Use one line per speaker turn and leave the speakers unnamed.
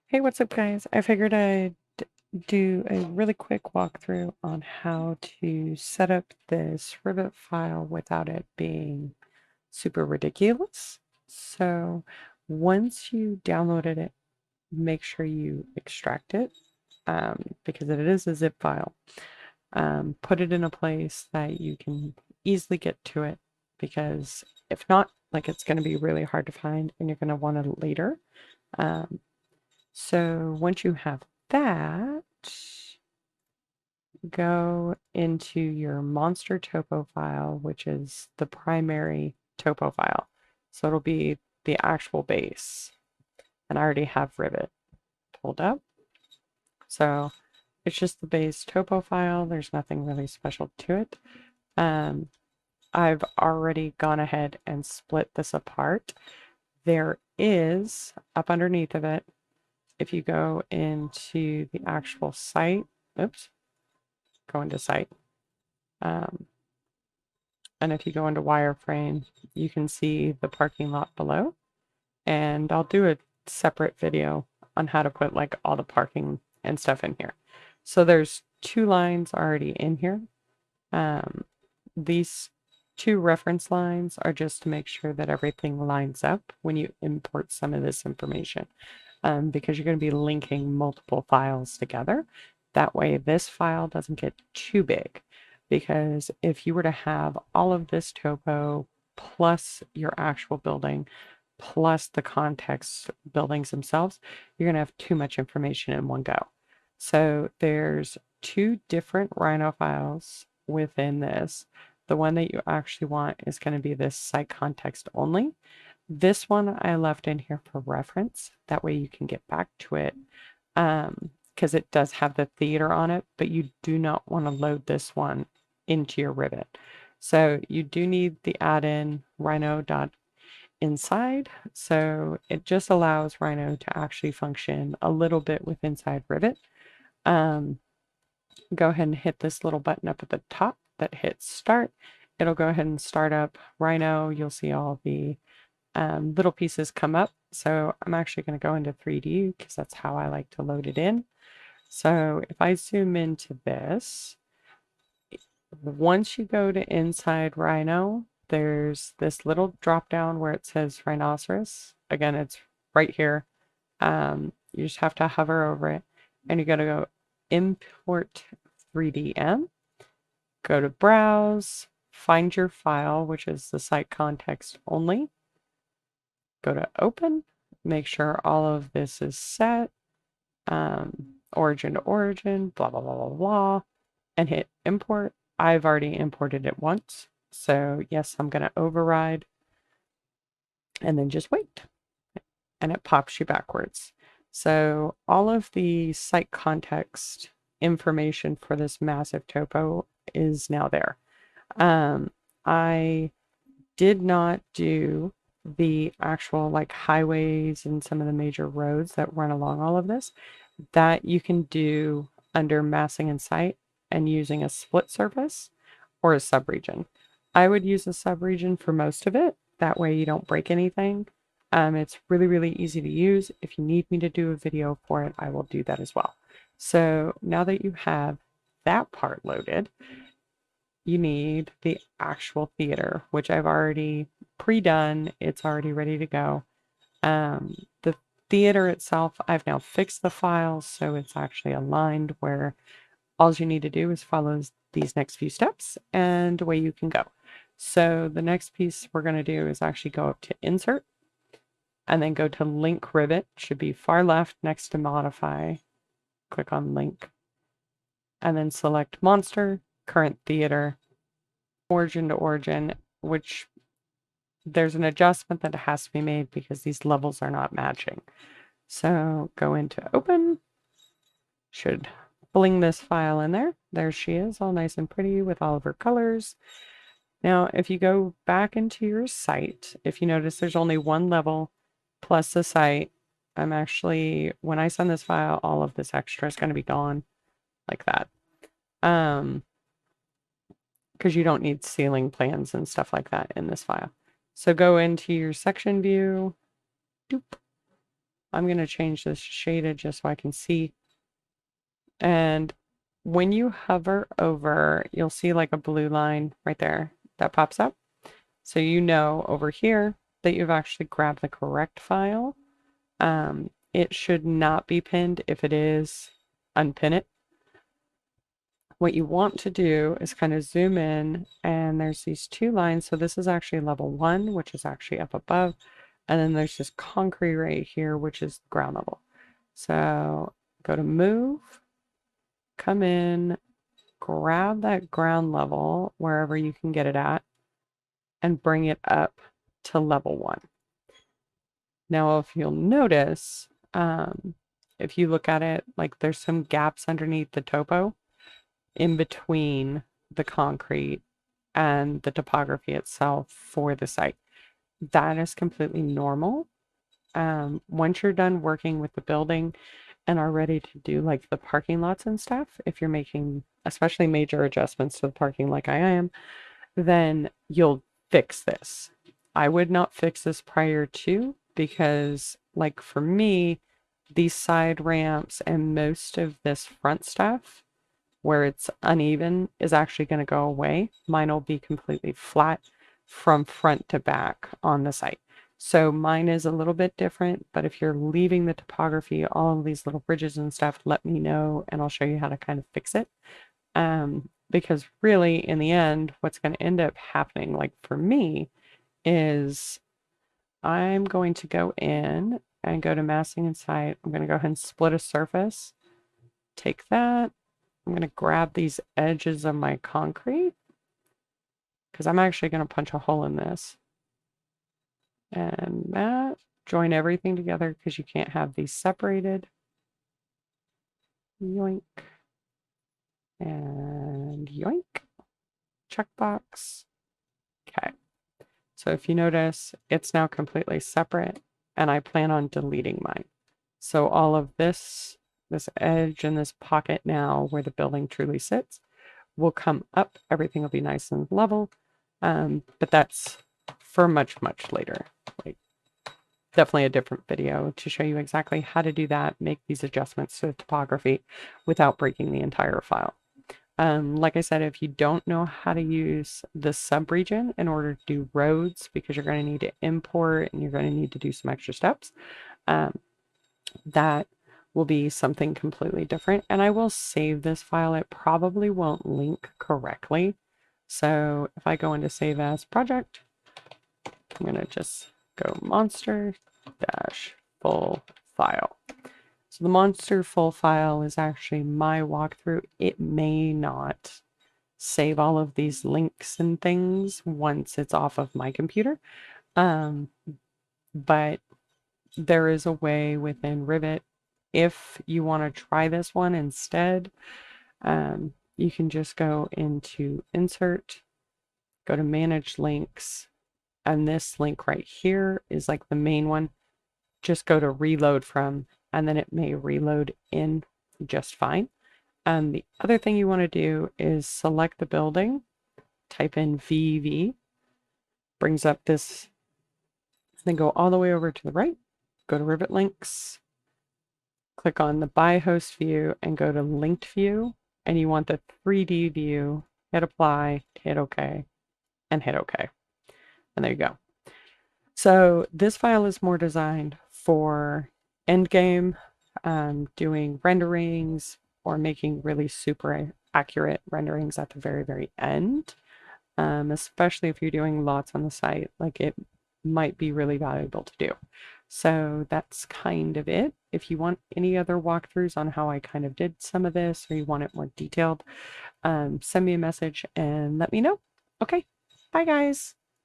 Hey, what's up, guys? I figured I'd do a really quick walkthrough on how to set up this Revit file without it being super ridiculous. So once you downloaded it, make sure you extract it because it is a zip file. Put it in a place that you can easily get to it because if not, like it's going to be really hard to find and you're going to want it later. Um, so once you have that, go into your monster topo file, which is the primary topo file. So it'll be the actual base. And I already have Revit pulled up. So it's just the base topo file. There's nothing really special to it. I've already gone ahead and split this apart. There is, up underneath of it, if you go into the actual site, oops, go into site. And if you go into wireframe, you can see the parking lot below. And I'll do a separate video on how to put like all the parking and stuff in here. So there's two lines already in here. These two reference lines are just to make sure that everything lines up when you import some of this information. Because you're going to be linking multiple files together. That way this file doesn't get too big. Because if you were to have all of this topo plus your actual building plus the context buildings themselves, you're going to have too much information in one go. So there's two different Rhino files within this. The one that you actually want is going to be this site context only. This one I left in here for reference. That way you can get back to it because it does have the theater on it, but you do not want to load this one into your Revit. So you do need the add-in Rhino.inside. So it just allows Rhino to actually function a little bit with inside Revit. Go ahead and hit this little button up at the top that hits start. It'll go ahead and start up Rhino. You'll see all the little pieces come up. So I'm actually going to go into 3D because that's how I like to load it in. So if I zoom into this, once you go to inside Rhino, there's this little drop down where it says rhinoceros. Again, it's right here. You just have to hover over it and you got to go import 3DM, go to browse, find your file, which is the site context only. Go to open, make sure all of this is set, origin to origin, blah, blah, blah, blah, blah, and hit import. I've already imported it once. So yes, I'm going to override and then just wait. And it pops you backwards. So all of the site context information for this massive topo is now there. I did not do the actual like highways and some of the major roads that run along all of this. That you can do under massing and site and using a split surface or a subregion. I would use a subregion for most of it. That way you don't break anything. It's really, really easy to use. If you need me to do a video for it, I will do that as well. So now that you have that part loaded, you need the actual theater, which I've already pre-done. It's already ready to go. The theater itself, I've now fixed the files, so it's actually aligned where all you need to do is follow these next few steps and away you can go. So the next piece we're going to do is actually go up to insert and then go to link Revit. Should be far left next to modify. Click on link and then select monster, current theater, origin to origin, which there's an adjustment that has to be made because these levels are not matching. So go into open, should bling this file in there. There she is, all nice and pretty with all of her colors. Now, if you go back into your site, if you notice there's only one level plus the site, I'm actually, when I send this file, all of this extra is going to be gone like that. Because you don't need ceiling plans and stuff like that in this file. So go into your section view, doop, I'm going to change this shaded just so I can see. And when you hover over, you'll see like a blue line right there that pops up. So you know over here that you've actually grabbed the correct file. It should not be pinned. If it is, unpin it. What you want to do is kind of zoom in, and there's these two lines. So this is actually level 1, which is actually up above. And then there's this concrete right here, which is ground level. So go to move, come in, grab that ground level wherever you can get it at, and bring it up to level 1. Now, if you'll notice, if you look at it, like there's some gaps underneath the topo in between the concrete and the topography itself for the site. That is completely normal. Once you're done working with the building and are ready to do like the parking lots and stuff, if you're making especially major adjustments to the parking like I am, then you'll fix this. I would not fix this prior to, because like for me, these side ramps and most of this front stuff where it's uneven is actually going to go away. Mine will be completely flat from front to back on the site. So mine is a little bit different, but if you're leaving the topography, all of these little bridges and stuff, let me know and I'll show you how to kind of fix it. Because really in the end, what's going to end up happening, like for me, is I'm going to go in and go to massing and site. I'm going to go ahead and split a surface. Take that. I'm going to grab these edges of my concrete because I'm actually going to punch a hole in this. And that, join everything together because you can't have these separated. Yoink. And yoink. Checkbox. Okay. So if you notice, it's now completely separate and I plan on deleting mine. So all of this edge and this pocket now where the building truly sits will come up. Everything will be nice and level. But that's for much, much later. Like definitely a different video to show you exactly how to do that, make these adjustments to the topography without breaking the entire file. Like I said, if you don't know how to use the subregion in order to do roads, because you're going to need to import and you're going to need to do some extra steps, that will be something completely different. And I will save this file. It probably won't link correctly. So if I go into save as project, I'm going to just go monster dash full file. So the monster full file is actually my walkthrough. It may not save all of these links and things once it's off of my computer. But there is a way within Revit, if you want to try this one instead, you can just go into insert, go to manage links, and this link right here is like the main one. Just go to reload from, and then it may reload in just fine. And the other thing you want to do is select the building, type in VV, brings up this, then go all the way over to the right, go to Revit links, click on the by host view and go to linked view, and you want the 3D view, hit apply, hit OK, and hit OK. And there you go. So this file is more designed for endgame, doing renderings or making really super accurate renderings at the very, very end. Especially if you're doing lots on the site, like it might be really valuable to do. So that's kind of it. If you want any other walkthroughs on how I kind of did some of this, or you want it more detailed, send me a message and let me know. Okay, bye guys.